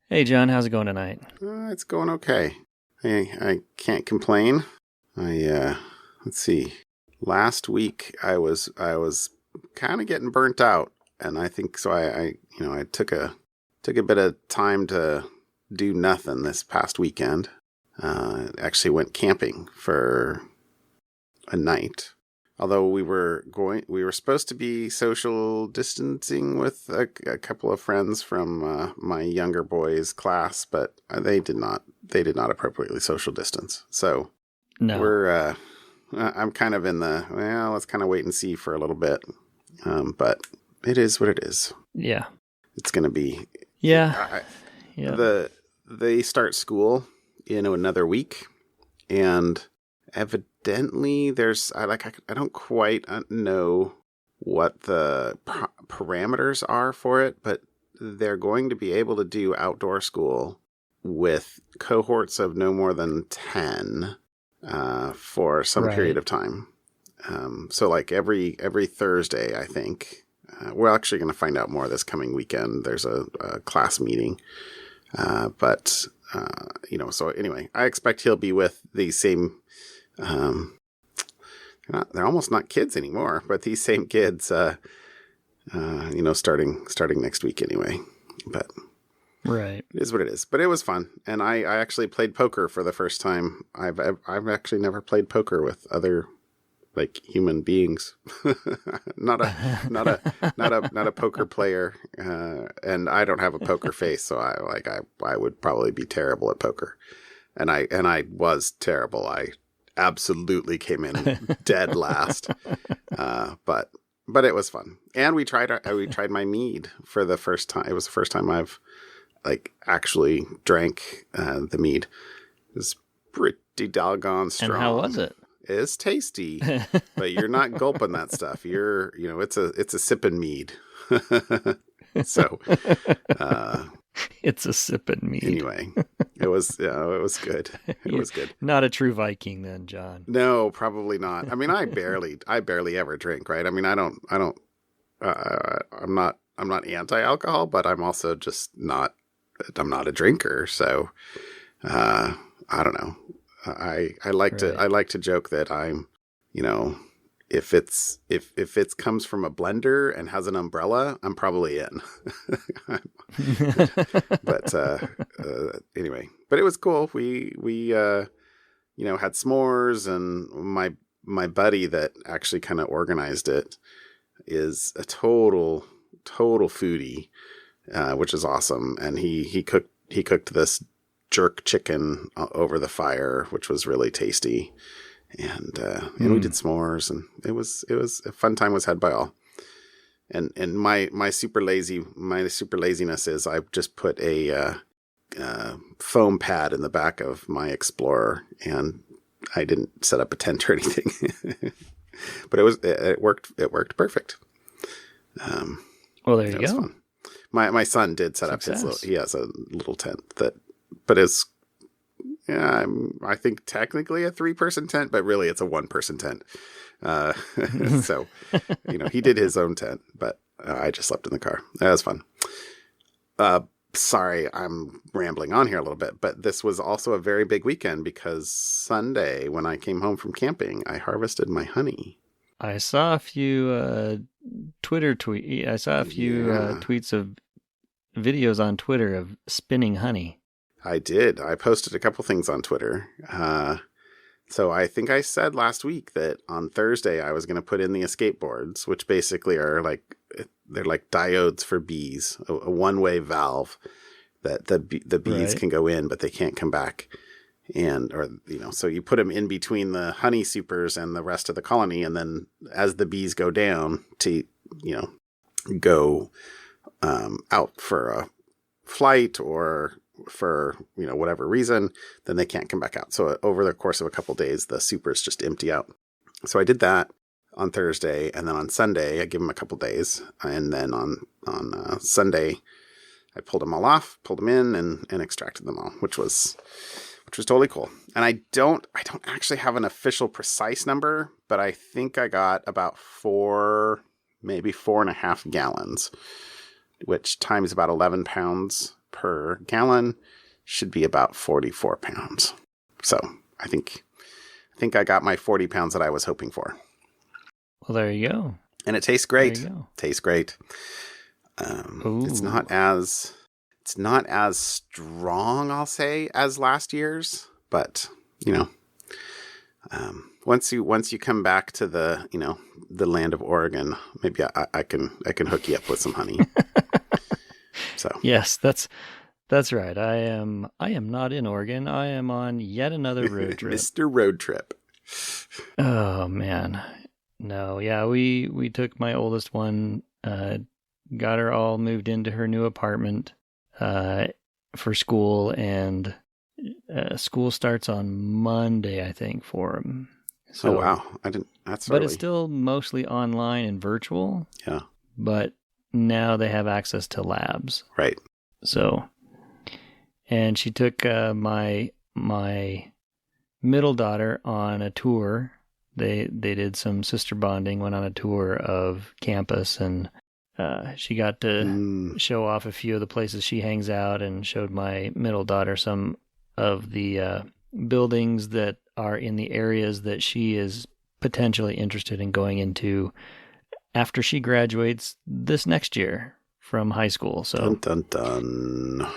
Hey, John, how's it going tonight? It's going okay. I can't complain. Let's see. Last week I was kind of getting burnt out, and I think so. I took a bit of time to do nothing this past weekend. Actually went camping for a night. Although we were supposed to be social distancing with a couple of friends from my younger boys' class, but they did not appropriately social distance. So No. I'm kind of in the, well, let's kind of wait and see for a little bit. But it is what it is. Yeah. It's going to be. Yeah. Yeah. They start school in another week, and evidently I don't quite know what the parameters are for it, but they're going to be able to do outdoor school with cohorts of no more than 10 for some period of time. So like every Thursday, I think. We're actually going to find out more this coming weekend. There's a class meeting. So anyway, I expect he'll be with the same, they're almost not kids anymore, but these same kids, starting next week anyway. But right. It is what it is. But it was fun. And I actually played poker for the first time. I've actually never played poker with other like human beings. not a poker player. And I don't have a poker face, so I would probably be terrible at poker. And I was terrible. I absolutely came in dead last. But it was fun. And we tried my mead for the first time. It was the first time I've actually drank the mead. It was pretty doggone strong. And how was it? It's tasty, but you're not gulping that stuff. It's a sipping mead. So, it's a sipping mead. Anyway, it was good. It was good. Not a true Viking then, John. No, probably not. I mean, I barely ever drink, right? I mean, I'm not anti-alcohol, but I'm also I'm not a drinker. So, I don't know. I like to joke that I'm, if it comes from a blender and has an umbrella, I'm probably in. But anyway, but it was cool. We had s'mores, and my buddy that actually kind of organized it is a total foodie, which is awesome. And he cooked this jerk chicken over the fire, which was really tasty. And we did s'mores, and it was a fun time was had by all. And my super laziness is I just put a foam pad in the back of my Explorer, and I didn't set up a tent or anything. But it worked perfect. Well, there you go. Fun. My son did set Success. up he has a little tent but it's, I think technically a 3-person tent, but really it's a 1-person tent. So, he did his own tent, but I just slept in the car. That was fun. Sorry, I'm rambling on here a little bit, but this was also a very big weekend because Sunday, when I came home from camping, I harvested my honey. I saw a few I saw a few tweets of videos on Twitter of spinning honey. I did. I posted a couple things on Twitter. So I think I said last week that on Thursday I was going to put in the escape boards, which basically are they're like diodes for bees, a one-way valve that the bees can go in, but they can't come back. So you put them in between the honey supers and the rest of the colony. And then as the bees go down to, go out for a flight or for whatever reason, then they can't come back out. So over the course of a couple of days, the supers just empty out. So I did that on Thursday, and then on Sunday I give them a couple days, and then on Sunday I pulled them all off, pulled them in, and extracted them all, which was totally cool. And I don't actually have an official precise number, but I think I got about 4, maybe 4.5 gallons, which times about 11 pounds per per gallon should be about 44 pounds. So I think I got my 40 pounds that I was hoping for. Well, there you go. And it tastes great. There you go. Tastes great. It's not as strong, I'll say, as last year's, but once you come back to the land of Oregon, maybe I can hook you up with some honey. So yes, that's right. I am not in Oregon. I am on yet another road trip. Mr. Road Trip. Oh man. No, yeah, we took my oldest one, got her all moved into her new apartment for school, and school starts on Monday, I think, for him. So, oh wow, that's but early. it's still mostly online and virtual. Yeah. But now they have access to labs. Right. So, and she took my middle daughter on a tour. They did some sister bonding, went on a tour of campus, and she got to show off a few of the places she hangs out, and showed my middle daughter some of the buildings that are in the areas that she is potentially interested in going into after she graduates this next year from high school. So, dun, dun, dun.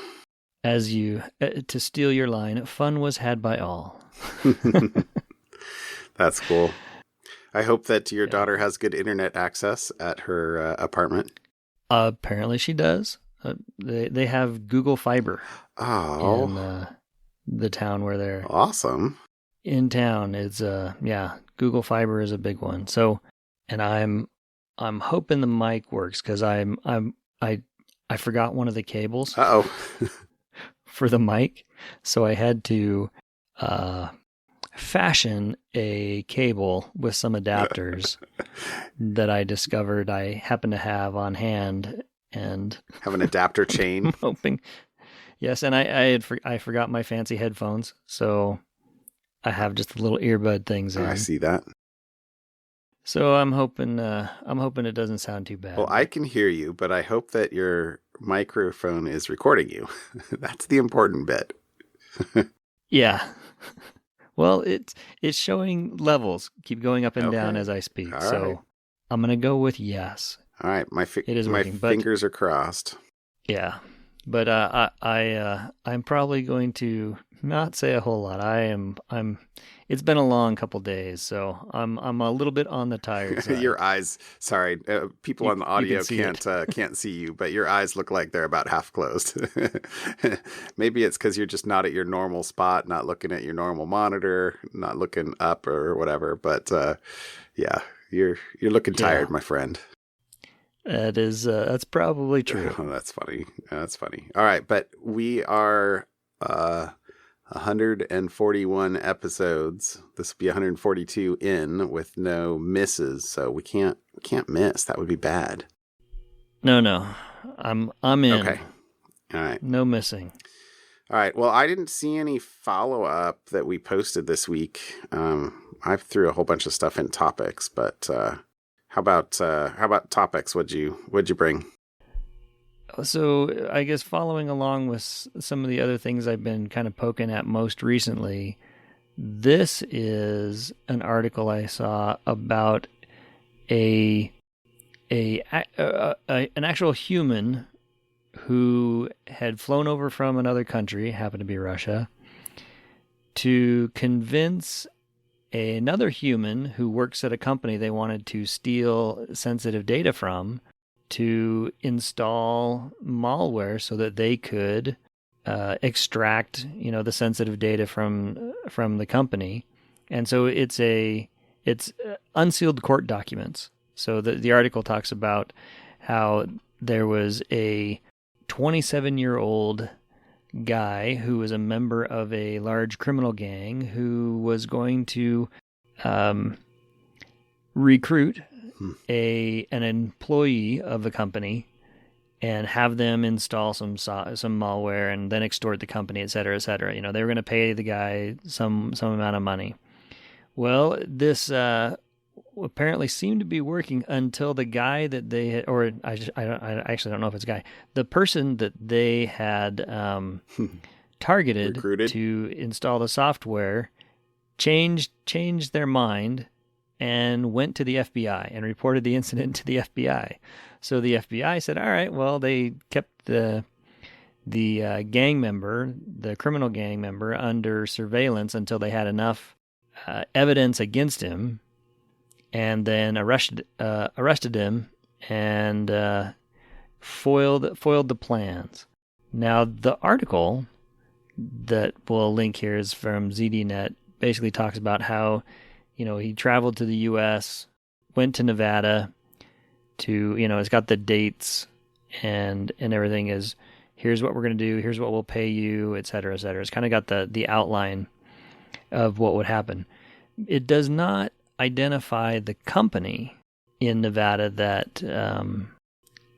As you, to steal your line, fun was had by all. That's cool. I hope that your daughter has good internet access at her apartment. Apparently she does. They have Google Fiber. Oh. In the town where they're awesome. In town. It's Google Fiber is a big one. So, and I'm hoping the mic works, because I forgot one of the cables. For the mic, so I had to fashion a cable with some adapters that I discovered I happen to have on hand, and have an adapter chain. I'm hoping, yes, and I forgot my fancy headphones, so I have just the little earbud things in. I see that. So I'm hoping it doesn't sound too bad. Well, I can hear you, but I hope that your microphone is recording you. That's the important bit. Yeah. Well, it's showing levels keep going up and down as I speak. All so right. I'm going to go with yes. All right, my fingers are crossed. Yeah. But I'm probably going to not say a whole lot. It's been a long couple days, so I'm a little bit on the tired side. Your eyes, sorry, people on the audio can't see you, but your eyes look like they're about half closed. Maybe it's because you're just not at your normal spot, not looking at your normal monitor, not looking up or whatever. But yeah, you're looking tired, my friend. That's probably true. Oh, that's funny. That's funny. All right, but we are 141 episodes. This will be 142 in with no misses, so we can't miss. That would be bad. No. I'm in. Okay. All right. No missing. All right. Well, I didn't see any follow-up that we posted this week. I threw a whole bunch of stuff in topics, but how about topics? What'd you bring? So I guess following along with some of the other things I've been kind of poking at most recently, this is an article I saw about an actual human who had flown over from another country, happened to be Russia, to convince another human who works at a company they wanted to steal sensitive data from to install malware so that they could extract, the sensitive data from the company. And so it's unsealed court documents. So the article talks about how there was a 27-year-old guy who was a member of a large criminal gang who was going to recruit an employee of the company and have them install some malware and then extort the company, et cetera, et cetera. They were going to pay the guy some amount of money. Well, this apparently seemed to be working until the guy that they had, or I actually don't know if it's a guy, the person that they had targeted Recruited? to install the software changed their mind and went to the FBI and reported the incident to the FBI. So the FBI said, all right, well, they kept the gang member, the criminal gang member, under surveillance until they had enough evidence against him, and then arrested him and foiled the plans. Now, the article that we'll link here is from ZDNet. Basically talks about how, he traveled to the U.S., went to Nevada to, it's got the dates and everything is, here's what we're going to do, here's what we'll pay you, et cetera, et cetera. It's kind of got the outline of what would happen. It does not identify the company in Nevada that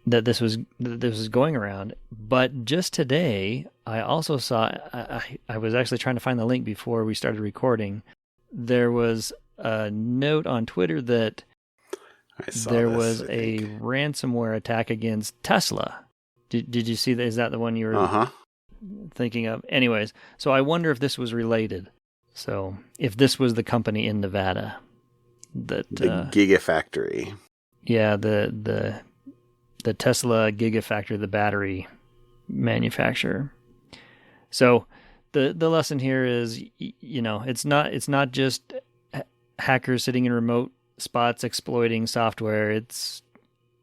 this was going around. But just today, I also saw, I was actually trying to find the link before we started recording. There was a note on Twitter that there was a ransomware attack against Tesla. Did you see that? Is that the one you were thinking of? Anyways, so I wonder if this was related. So if this was the company in Nevada that the Gigafactory. Yeah, the Tesla Gigafactory, the battery manufacturer. So the lesson here is, it's not just hackers sitting in remote spots exploiting software.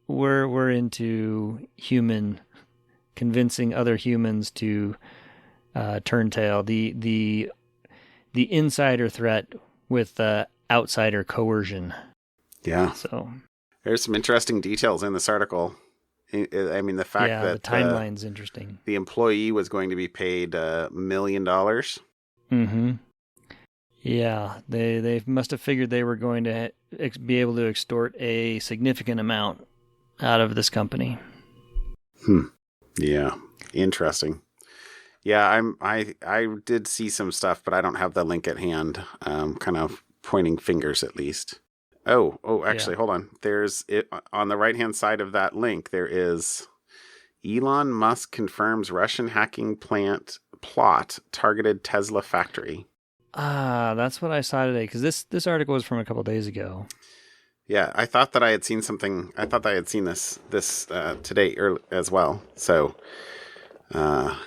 We're into convincing other humans to turn tail. The insider threat with outsider coercion. Yeah. So there's some interesting details in this article. I mean, the fact that the timeline's interesting. The employee was going to be paid $1 million. Mm-hmm. Yeah, they must have figured they were going to be able to extort a significant amount out of this company. Yeah, interesting. Yeah, I did see some stuff, but I don't have the link at hand. Kind of pointing fingers at least. Actually, hold on. There's it on the right-hand side of that link. There is Elon Musk confirms Russian hacking plot targeted Tesla factory. That's what I saw today, because this article was from a couple days ago. Yeah, I thought that I had seen something. I thought that I had seen this today as well. So, there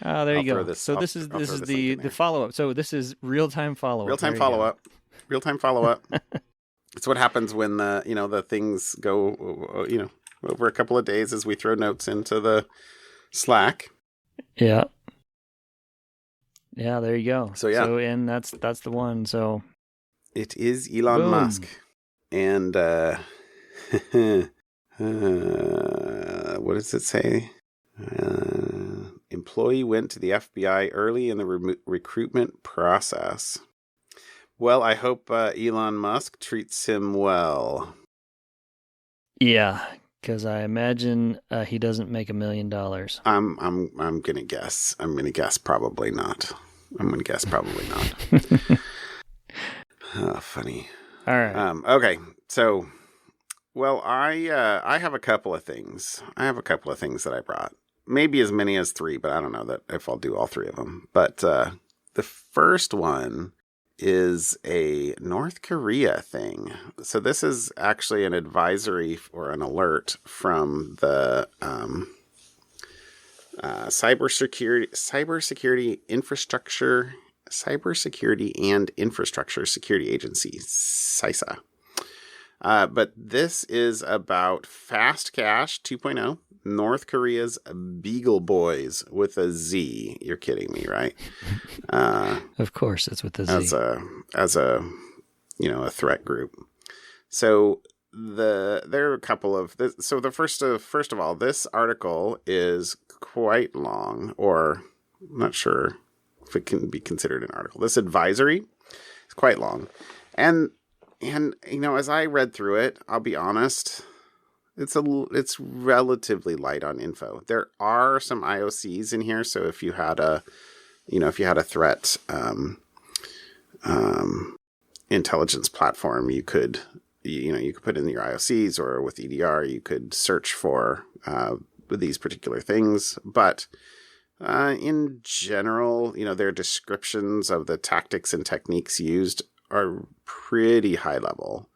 you go. So this is the follow-up. So this is real-time follow-up. Real-time follow-up. Real-time follow-up. It's what happens when the things go, over a couple of days as we throw notes into the Slack. Yeah. Yeah, there you go. So yeah. And that's the one. So it is Elon Musk. And what does it say? Employee went to the FBI early in the recruitment process. Well, I hope Elon Musk treats him well. Yeah, because I imagine he doesn't make $1 million. I'm gonna guess. Probably not. Funny. All right. Okay. So, well, I have a couple of things. That I brought. Maybe as many as 3, but I don't know that if I'll do all 3 of them. But the first one is a North Korea thing. So this is actually an advisory or an alert from the Cybersecurity and Infrastructure Security Agency, CISA. But this is about FASTCash 2.0, North Korea's BeagleBoyz with a Z. You're kidding me, right? Of course, it's with a Z. As a threat group. So there are a couple of this. So the first of all, this article is quite long, or I'm not sure if it can be considered an article. This advisory is quite long, and as I read through it, I'll be honest, it's relatively light on info. There are some IOCs in here, so if you had a threat intelligence platform, you could put in your IOCs, or with EDR, you could search for these particular things. But in general, their descriptions of the tactics and techniques used are pretty high level.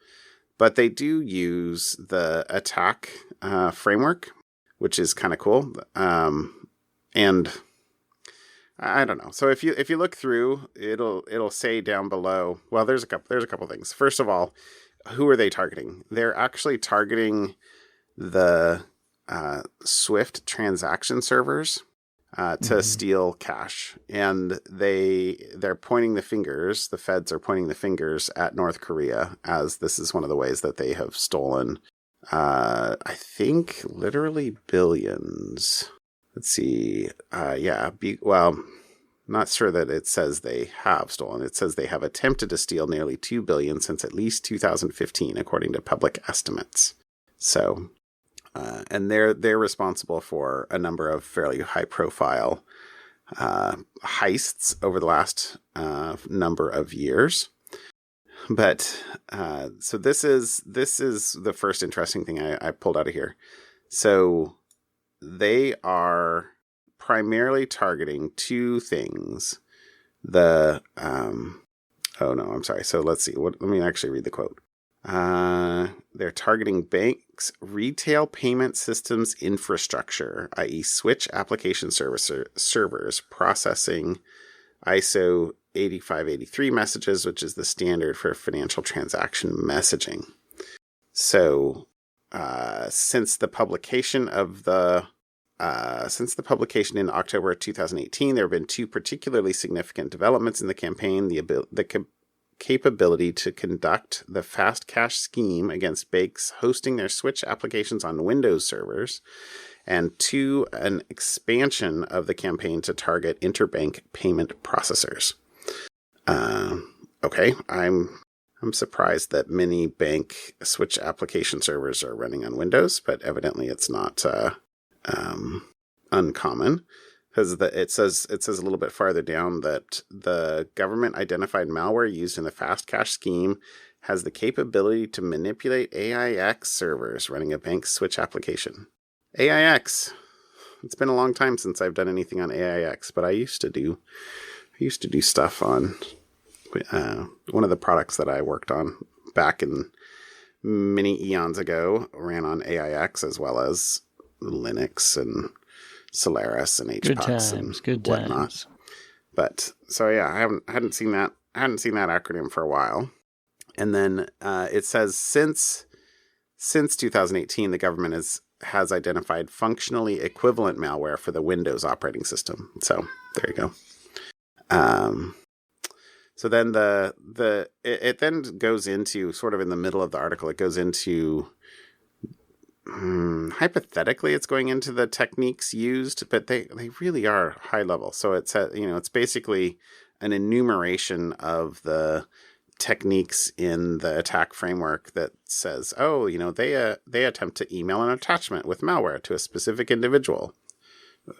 But they do use the attack framework, which is kind of cool. And I don't know. So if you look through, it'll say down below. Well, there's a couple things. First of all, who are they targeting? They're actually targeting the Swift transaction servers to steal cash, and they're pointing the fingers. The feds are pointing the fingers at North Korea, as this is one of the ways that they have stolen. I think literally billions. Let's see. Not sure that it says they have stolen. It says they have attempted to steal nearly $2 billion since at least 2015, according to public estimates. So, and they're responsible for a number of fairly high-profile heists over the last number of years. But so this is the first interesting thing I pulled out of here. So they are primarily targeting two things. So let's see. Let me actually read the quote. They're targeting banks' retail payment systems infrastructure, i.e. switch application servers processing ISO 8583 messages, which is the standard for financial transaction messaging. So, since the publication in October 2018, there have been two particularly significant developments in the campaign: the capability to conduct the FASTCash scheme against banks hosting their switch applications on Windows servers, and two, an expansion of the campaign to target interbank payment processors. Okay, I'm surprised that many bank switch application servers are running on Windows, but evidently it's not uncommon, because it says a little bit farther down that the government identified malware used in the FASTCash scheme has the capability to manipulate AIX servers running a bank switch application. AIX. It's been a long time since I've done anything on AIX, but I used to do stuff on one of the products that I worked on back in many eons ago ran on AIX, as well as Linux and Solaris and HPUX and whatnot. Times. But so yeah, I hadn't seen that acronym for a while. And then it says since 2018, the government has identified functionally equivalent malware for the Windows operating system. So there you go. So then it then goes into, sort of in the middle of the article, it goes into hypothetically it's going into the techniques used, but they really are high level. So it's it's basically an enumeration of the techniques in the attack framework that says, they attempt to email an attachment with malware to a specific individual,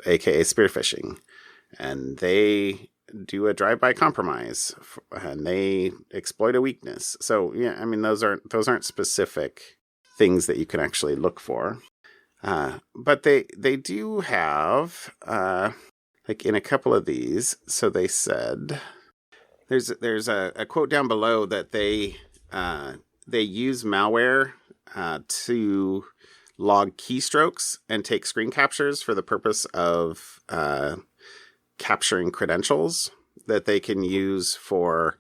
aka spear phishing, and they do a drive-by compromise, and they exploit a weakness. So yeah, I mean those aren't specific things that you can actually look for, but they do have like in a couple of these. So they said there's a quote down below that they use malware to log keystrokes and take screen captures for the purpose of capturing credentials that they can use for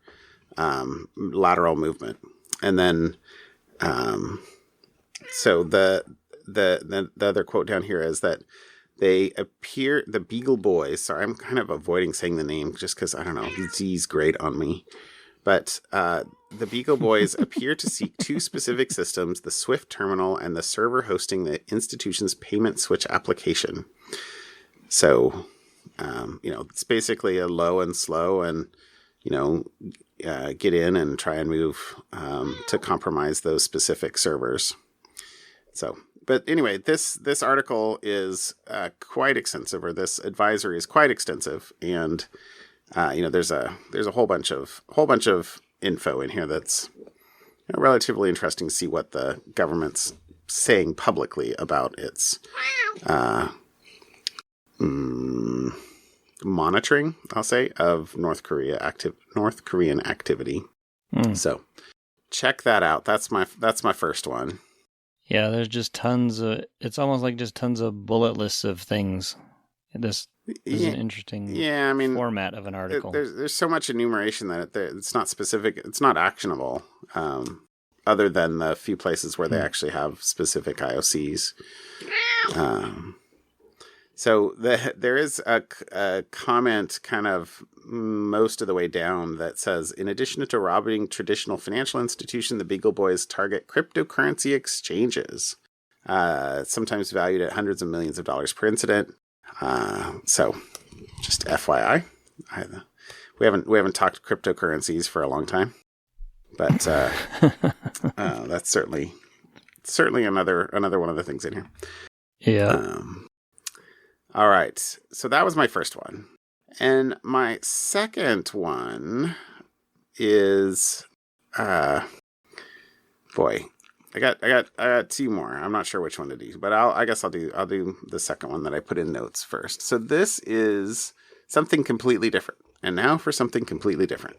lateral movement. And then so the other quote down here is that the BeagleBoyz, sorry, I'm kind of avoiding saying the name just because, I don't know, Z's great on me. But the BeagleBoyz appear to seek two specific systems, the Swift terminal and the server hosting the institution's payment switch application. So, it's basically a low and slow and, get in and try and move to compromise those specific servers. So, but anyway, this article is quite extensive, or this advisory is quite extensive, and there's a whole bunch of info in here that's relatively interesting to see what the government's saying publicly about its monitoring, I'll say, of North Korean activity. So check that out. That's my first one. Yeah, there's just it's almost like just tons of bullet lists of things. This is an interesting format of an article. There's so much enumeration that it's not specific. It's not actionable, other than the few places where they actually have specific IOCs. So there is a comment kind of most of the way down that says, in addition to robbing traditional financial institutions, the BeagleBoyz target cryptocurrency exchanges, sometimes valued at hundreds of millions of dollars per incident. So just FYI, we haven't talked cryptocurrencies for a long time, but that's certainly another one of the things in here. Yeah. All right. So that was my first one. And my second one is, I got two more. I'm not sure which one to do, but I guess I'll do the second one that I put in notes first. So this is something completely different. And now for something completely different.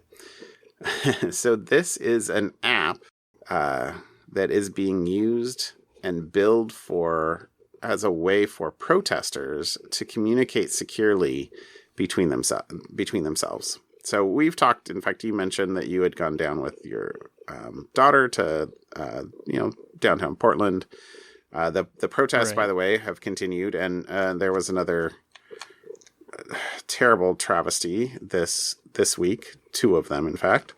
So this is an app, that is being used and billed as a way for protesters to communicate securely between themselves. So we've talked, in fact, you mentioned that you had gone down with your daughter to, downtown Portland. The protests, right, by the way, have continued, and there was another terrible travesty this week, 2 of them, in fact.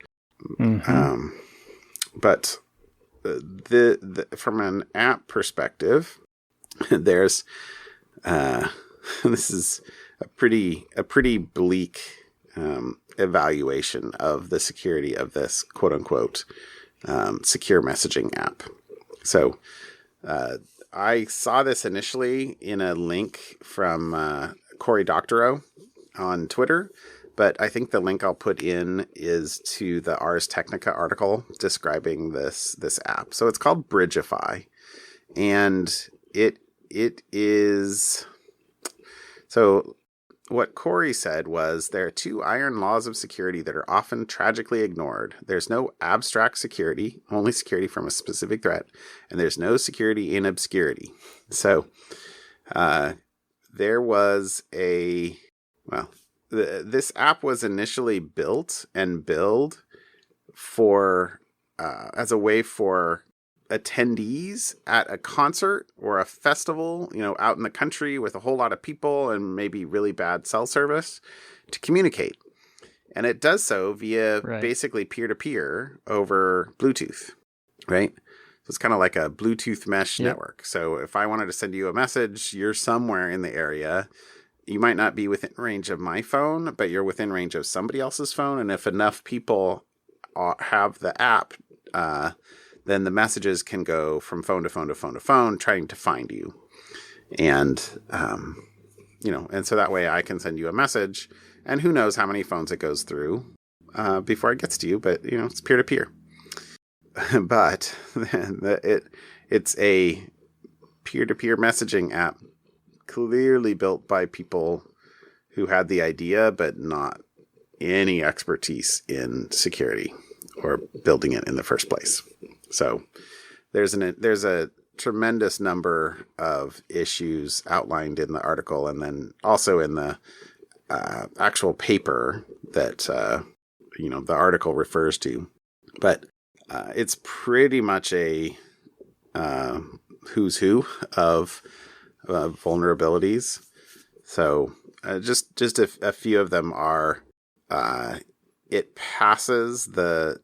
Mm-hmm. But from an app perspective, there's this is a pretty bleak evaluation of the security of this quote unquote secure messaging app. So I saw this initially in a link from Cory Doctorow on Twitter, but I think the link I'll put in is to the Ars Technica article describing this app. So it's called Bridgefy, and it is, so what Cory said was, there are 2 iron laws of security that are often tragically ignored. There's no abstract security, only security from a specific threat, and there's no security in obscurity. So there was this app was initially built and billed for as a way for attendees at a concert or a festival, out in the country with a whole lot of people and maybe really bad cell service, to communicate. And it does so via basically peer-to-peer over Bluetooth, right? So it's kind of like a Bluetooth mesh network. So if I wanted to send you a message, you're somewhere in the area. You might not be within range of my phone, but you're within range of somebody else's phone. And if enough people have the app, then the messages can go from phone to phone to phone to phone, trying to find you. And, and so that way I can send you a message, and who knows how many phones it goes through before it gets to you, but, it's peer-to-peer. But it's a peer-to-peer messaging app clearly built by people who had the idea, but not any expertise in security or building it in the first place. So there's a tremendous number of issues outlined in the article, and then also in the actual paper that the article refers to. But it's pretty much a who's who of vulnerabilities. So just a few of them are, it passes the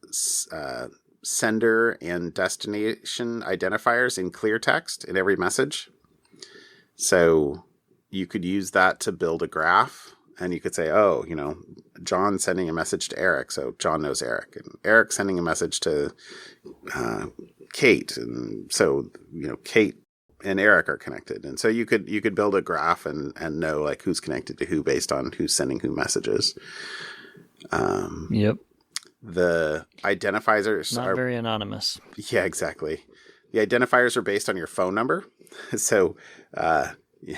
sender and destination identifiers in clear text in every message. So you could use that to build a graph, and you could say, John sending a message to Eric, so John knows Eric, and Eric sending a message to Kate, and so Kate and Eric are connected. And so you could build a graph and know like who's connected to who based on who's sending who messages. Yep. The identifiers Not are very anonymous. Yeah, exactly. The identifiers are based on your phone number. So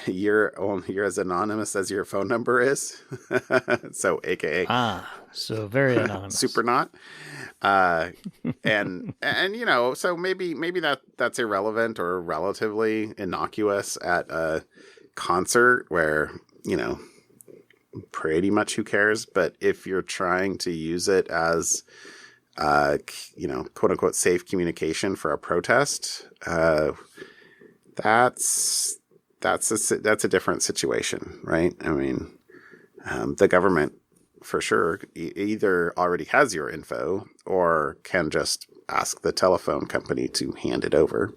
you're as anonymous as your phone number is. So AKA so very anonymous. super not. And so maybe that's irrelevant or relatively innocuous at a concert where, pretty much who cares. But if you're trying to use it as quote unquote safe communication for a protest, that's a different situation, right? I mean, the government for sure either already has your info or can just ask the telephone company to hand it over.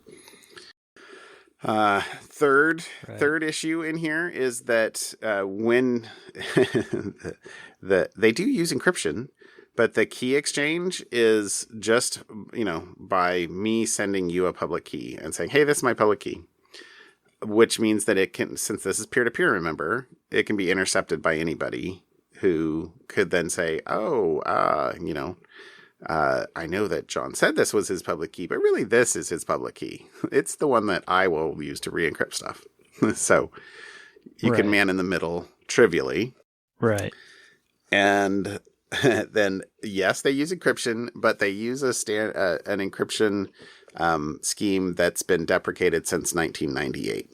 Third issue in here is that when they do use encryption, but the key exchange is just, by me sending you a public key and saying, hey, this is my public key, which means that it can, since this is peer-to-peer, remember, it can be intercepted by anybody who could then say, I know that John said this was his public key, but really this is his public key. It's the one that I will use to re-encrypt stuff. So you can man in the middle trivially. Right. And then, yes, they use encryption, but they use an encryption scheme that's been deprecated since 1998.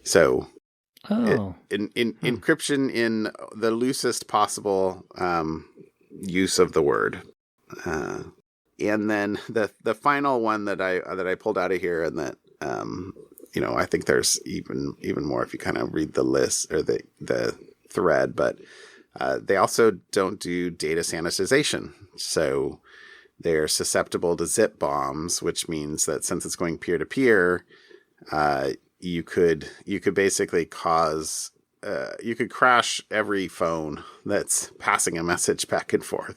So encryption in the loosest possible use of the word. And then the final one that I pulled out of here, and that I think there's even more if you kind of read the list or the thread, but they also don't do data sanitization, so they're susceptible to zip bombs, which means that since it's going peer to peer, you could basically cause you could crash every phone that's passing a message back and forth.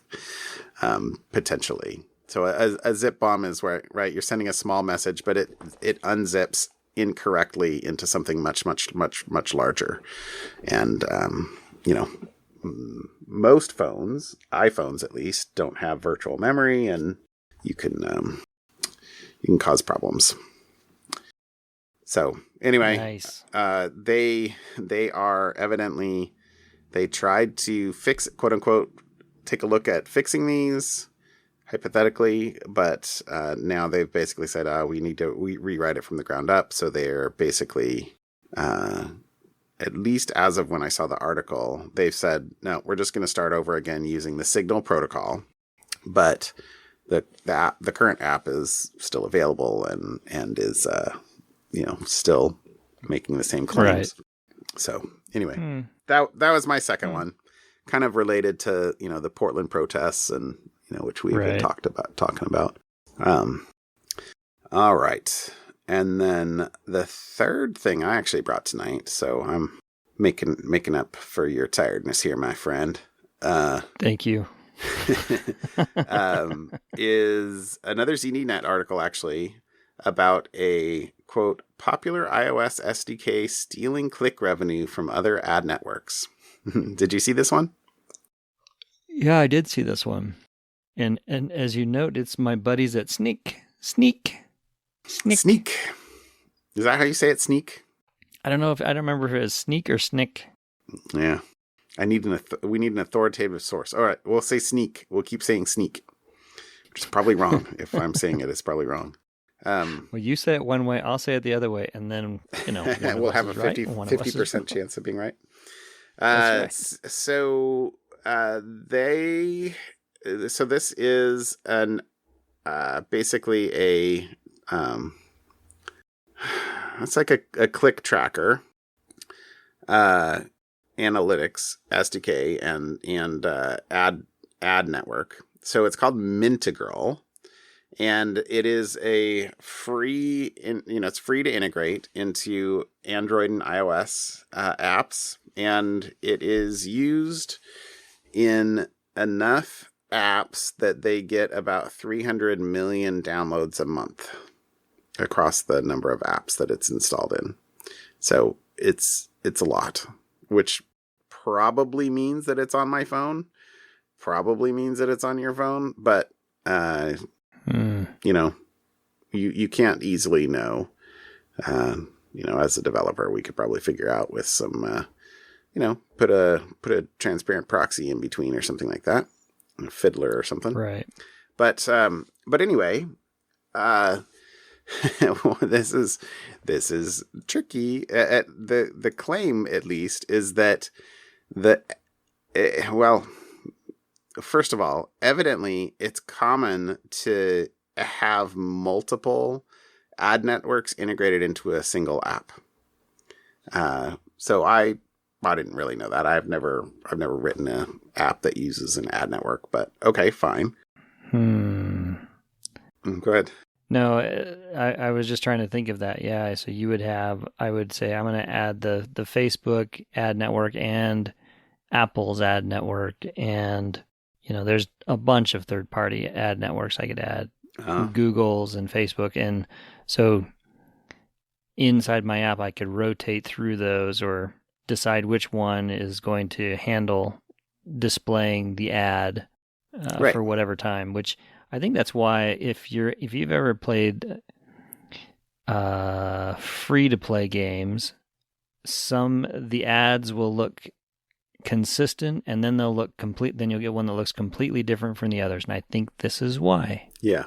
Potentially. So a zip bomb is where, right, you're sending a small message, but it unzips incorrectly into something much, much, much, much larger. And, most phones, iPhones at least, don't have virtual memory, and you can cause problems. So anyway, nice. They are evidently, they tried to fix, quote unquote, take a look at fixing these hypothetically, but now they've basically said we need to rewrite it from the ground up. So they're basically, at least as of when I saw the article, they've said, no, we're just going to start over again using the Signal protocol, but the current app is still available and is still making the same claims. Right. So anyway, that was my second one. Kind of related to, the Portland protests and, which we've been talking about. All right. And then the third thing I actually brought tonight, so I'm making up for your tiredness here, my friend. Thank you. Is another ZDNet article actually about a, quote, popular iOS SDK stealing click revenue from other ad networks. Did you see this one? Yeah, I did see this one. And as you note, it's my buddies at Sneak. Sneak. Is that how you say it, Sneak? I don't remember if it was Sneak or Snick. Yeah. We need an authoritative source. All right, we'll say Sneak. We'll keep saying Sneak. Which is probably wrong. If I'm saying it, it's probably wrong. Well, you say it one way, I'll say it the other way, and then we'll have a 50% chance of being right. That's right. So this is an basically a it's like a click tracker, analytics SDK and ad network. So it's called Mintigirl. And it is a free, it's free to integrate into Android and iOS apps. And it is used in enough apps that they get about 300 million downloads a month across the number of apps that it's installed in. So it's a lot, which probably means that it's on my phone. probably means that it's on your phone, but, you know, you can't easily know. You know, as a developer, we could probably figure out with some, you know, put a transparent proxy in between or something like that, a fiddler or something. Right. But anyway, this is tricky. The claim, at least, is that well, first of all, evidently it's common to have multiple ad networks integrated into a single app. So I didn't really know that. I've never written an app that uses an ad network, but okay, fine. Go ahead. No, I was just trying to think of that. Yeah, so you would have, I would say, I'm going to add the Facebook ad network and Apple's ad network, and you know, there's a bunch of third-party ad networks I could add, Google's and Facebook, and so inside my app I could rotate through those or decide which one is going to handle displaying the ad for whatever time, which I think that's why if you've ever played free to play games, the ads will look consistent and then they'll look complete. Then you'll get one that looks completely different from the others, and I think this is why. Yeah,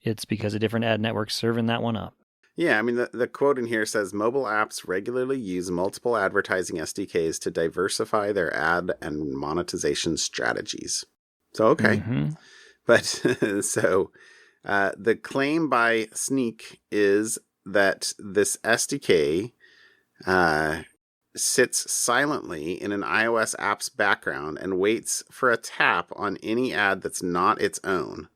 it's because of different ad networks serving that one up. Yeah, I mean the quote in here says mobile apps regularly use multiple advertising SDKs to diversify their ad and monetization strategies. So okay. But so the claim by Sneak is that this SDK sits silently in an iOS app's background and waits for a tap on any ad that's not its own.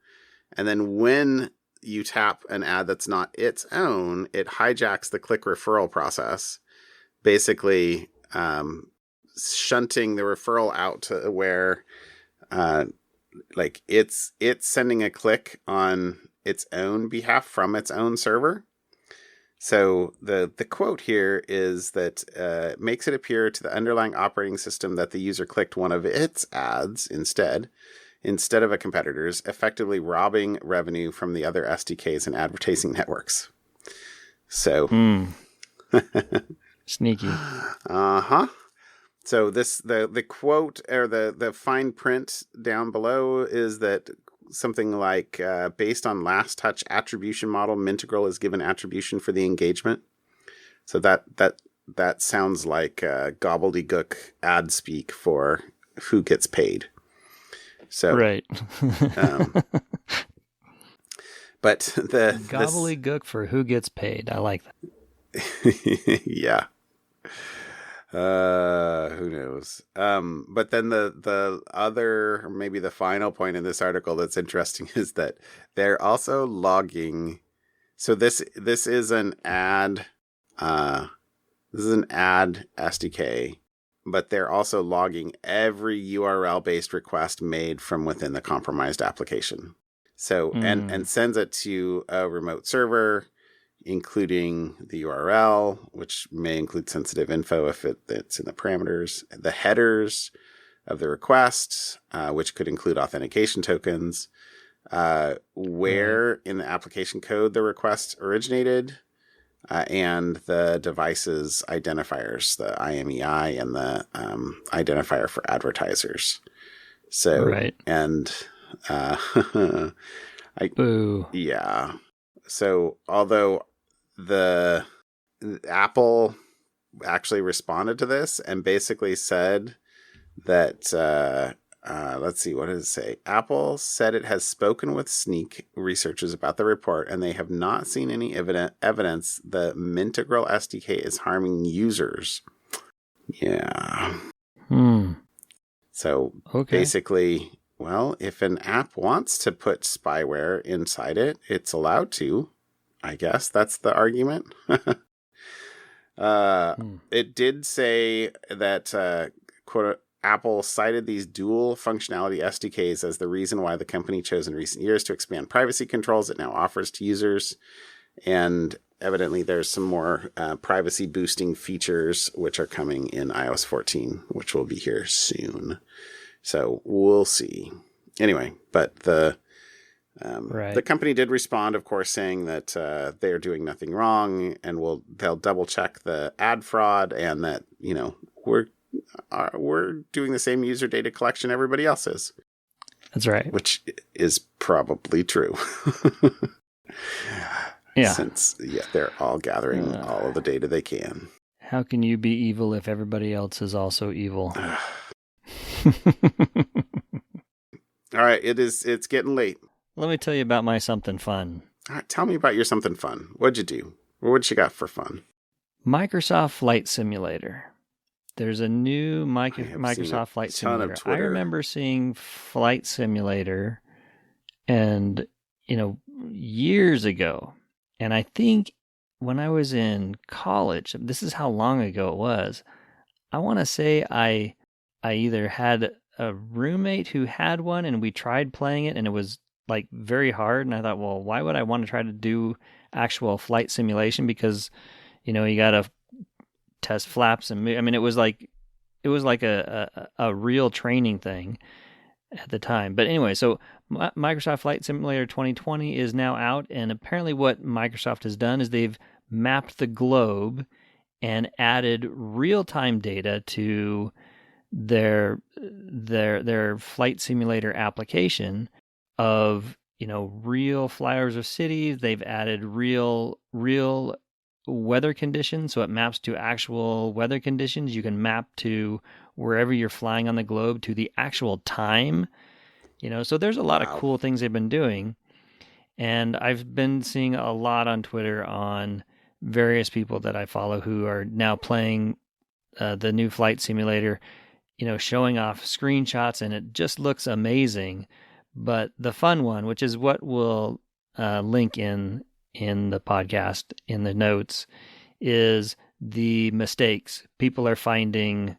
And then when you tap an ad that's not its own, it hijacks the click referral process, basically shunting the referral out to where like it's sending a click on its own behalf from its own server. So the quote here is that makes it appear to the underlying operating system that the user clicked one of its ads instead of a competitor's, effectively robbing revenue from the other SDKs and advertising networks. So sneaky. So the quote or the fine print down below is that something like based on last touch attribution model, Mintegral is given attribution for the engagement. So that sounds like gobbledygook ad speak for who gets paid. So right. But the gobbledygook for who gets paid. I like that. Yeah. Who knows? But then the other, or maybe the final point in this article that's interesting is that they're also logging. So this is an ad. This is an ad SDK, but they're also logging every URL-based request made from within the compromised application. So and sends it to a remote server, including the URL, which may include sensitive info if it's in the parameters, the headers of the request, which could include authentication tokens, where in the application code the request originated, and the device's identifiers, the IMEI and the identifier for advertisers. So, and boo. Yeah. So although the Apple actually responded to this and basically said that, let's see, what does it say? Apple said it has spoken with Sneak researchers about the report, and they have not seen any evidence the Mintegral SDK is harming users. Yeah. So basically, well, if an app wants to put spyware inside it, it's allowed to. I guess that's the argument. It did say that, quote, Apple cited these dual functionality SDKs as the reason why the company chose in recent years to expand privacy controls it now offers to users. And evidently there's some more privacy boosting features which are coming in iOS 14, which will be here soon. So we'll see. Anyway, but the company did respond, of course, saying that they are doing nothing wrong, and they'll double check the ad fraud, and that we're doing the same user data collection everybody else is. That's right. Which is probably true. Yeah. Since they're all gathering all of the data they can. How can you be evil if everybody else is also evil? All right, it's getting late. Let me tell you about my something fun. All right, tell me about your something fun. What'd you do? Or what you got for fun? Microsoft Flight Simulator. There's a new Microsoft Flight Simulator. I remember seeing Flight Simulator and, years ago. And I think when I was in college, this is how long ago it was. I want to say I either had a roommate who had one and we tried playing it and it was like very hard. And I thought, well, why would I want to try to do actual flight simulation? Because, you got to test flaps and move. I mean, it was like a real training thing at the time. But anyway, so Microsoft Flight Simulator 2020 is now out, and apparently what Microsoft has done is they've mapped the globe and added real-time data to their flight simulator application of real flyovers of cities. They've added real weather conditions, so it maps to actual weather conditions. You can map to wherever you're flying on the globe to the actual time. So there's a lot of cool things they've been doing, and I've been seeing a lot on Twitter on various people that I follow who are now playing the new flight simulator, showing off screenshots, and it just looks amazing. But the fun one, which is what we'll link in the podcast, in the notes, is the mistakes. People are finding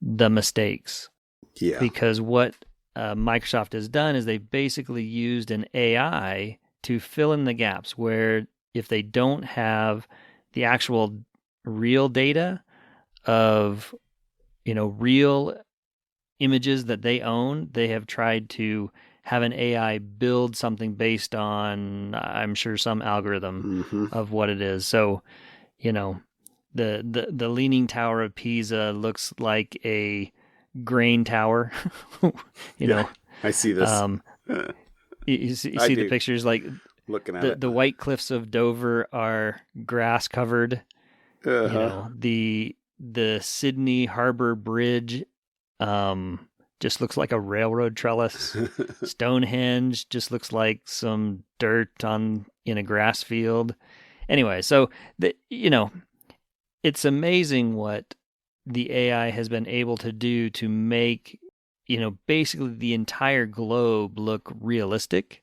the mistakes. Yeah. Because what Microsoft has done is they've basically used an AI to fill in the gaps where if they don't have the actual real data of, real images that they own, they have tried to have an AI build something based on, I'm sure, some algorithm of what it is. So, the Leaning Tower of Pisa looks like a grain tower. I see this. You see the pictures, like looking at it. The White Cliffs of Dover are grass covered. The Sydney Harbor Bridge just looks like a railroad trellis. Stonehenge just looks like some dirt in a grass field. Anyway, so it's amazing what the AI has been able to do to make, basically the entire globe look realistic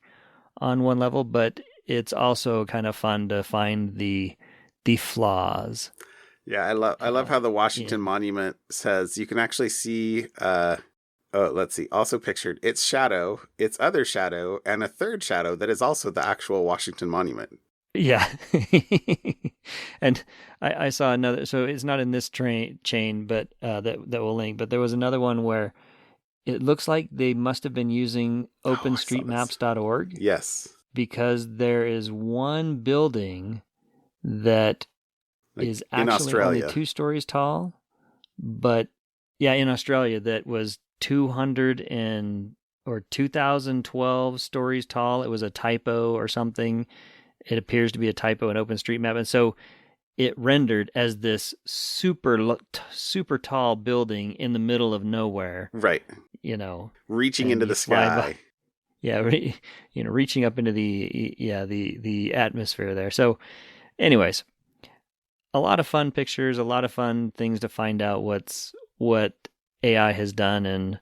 on one level, but it's also kind of fun to find the flaws. Yeah, I love how the Washington Monument says you can actually see let's see, also pictured its shadow, its other shadow, and a third shadow that is also the actual Washington Monument. Yeah. And I saw another, so it's not in this chain, but that we'll link, but there was another one where it looks like they must have been using openstreetmaps.org. Yes. Because there is one building that is actually only 2 stories tall, but in Australia, that was 2012 stories tall. It was a typo or something. It appears to be a typo in OpenStreetMap. And so it rendered as this super tall building in the middle of nowhere. Right. Reaching into the sky. Reaching up into the atmosphere there. So anyways, a lot of fun pictures, a lot of fun things to find out what AI has done. And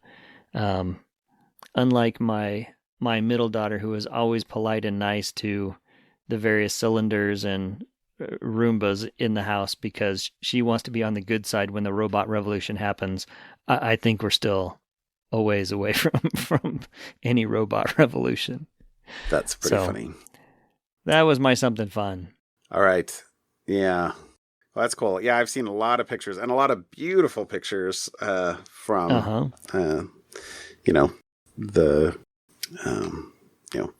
unlike my middle daughter, who is always polite and nice to the various cylinders and Roombas in the house because she wants to be on the good side when the robot revolution happens, I think we're still a ways away from any robot revolution. That's pretty funny. That was my something fun. All right. Yeah. Well, that's cool. Yeah, I've seen a lot of pictures and a lot of beautiful pictures from the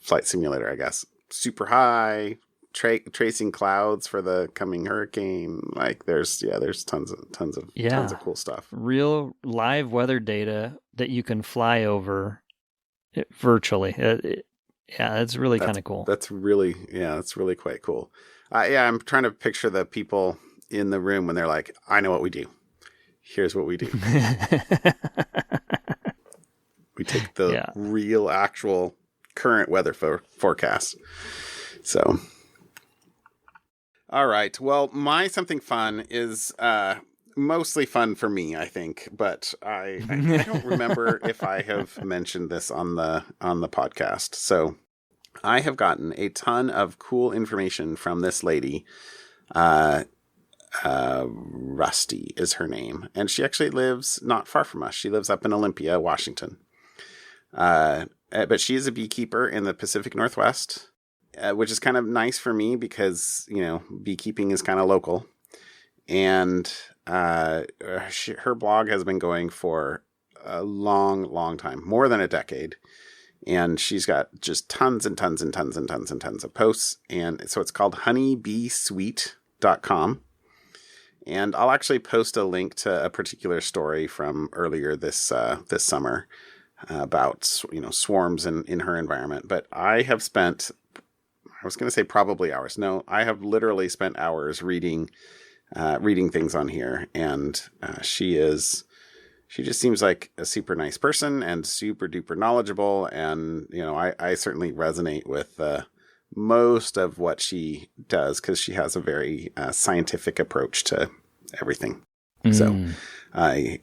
flight simulator, I guess. Super high, tracing clouds for the coming hurricane. Like there's tons of cool stuff. Real live weather data that you can fly over virtually. It's really kind of cool. That's really quite cool. I'm trying to picture the people in the room when they're like, I know what we do. Here's what we do. We take the real, actual, current weather forecast. So, all right. Well, my something fun is mostly fun for me, I think, but I don't remember if I have mentioned this on the podcast. So, I have gotten a ton of cool information from this lady. Rusty is her name, and she actually lives not far from us. She lives up in Olympia, Washington. But she is a beekeeper in the Pacific Northwest, which is kind of nice for me because, beekeeping is kind of local. And her blog has been going for a long, long time, more than a decade. And she's got just tons and tons and tons and tons and tons of posts. And so it's called honeybeesweet.com. And I'll actually post a link to a particular story from earlier this summer about, swarms in her environment. But I have spent, I was going to say probably hours. No, I have literally spent hours reading things on here. And she just seems like a super nice person and super duper knowledgeable. And, I certainly resonate with most of what she does because she has a very scientific approach to everything. So I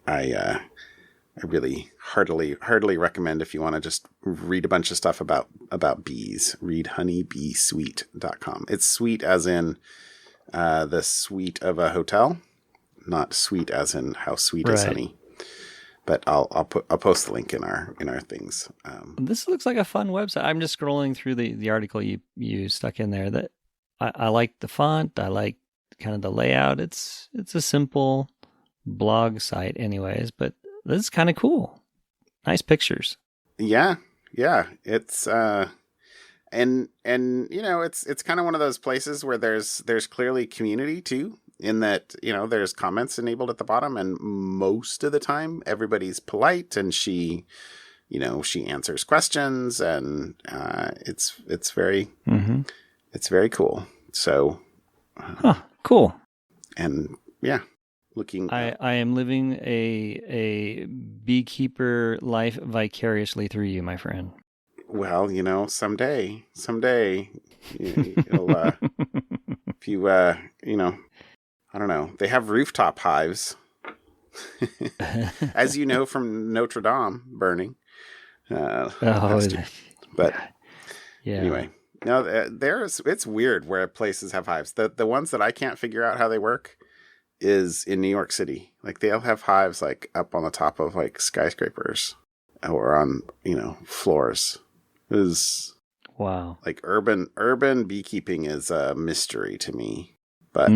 really heartily recommend, if you want to just read a bunch of stuff about bees, read honeybeesweet.com. It's sweet as in the suite of a hotel, not sweet as in how sweet is honey. But I'll post the link in our things. This looks like a fun website. I'm just scrolling through the article you stuck in there. That I like the font. I like kind of the layout. It's a simple blog site, anyways. But this is kind of cool. Nice pictures. Yeah. It's and it's kind of one of those places where there's clearly community too. In that, there's comments enabled at the bottom, and most of the time everybody's polite, and she answers questions, and it's very it's very cool. So, cool. And looking. I am living a beekeeper life vicariously through you, my friend. Well, someday you'll if you I don't know. They have rooftop hives, as you know from Notre Dame burning. But anyway, no, it's weird where places have hives. The ones that I can't figure out how they work is in New York City. Like they'll have hives like up on the top of like skyscrapers or on floors. It is wow. Like urban beekeeping is a mystery to me, but.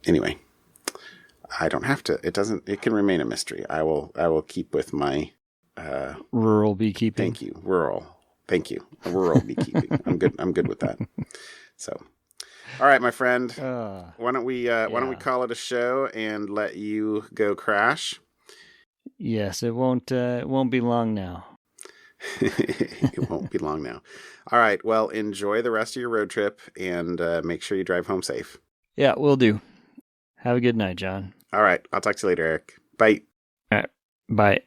Anyway, I don't have to. It can remain a mystery. I will keep with my rural beekeeping. Thank you. Rural beekeeping. I'm good with that. So, all right, my friend. Why don't we call it a show and let you go crash? Yes, it won't be long now. It won't be long now. All right. Well, enjoy the rest of your road trip and make sure you drive home safe. Yeah, will do. Have a good night, John. All right. I'll talk to you later, Eric. Bye. All right. Bye.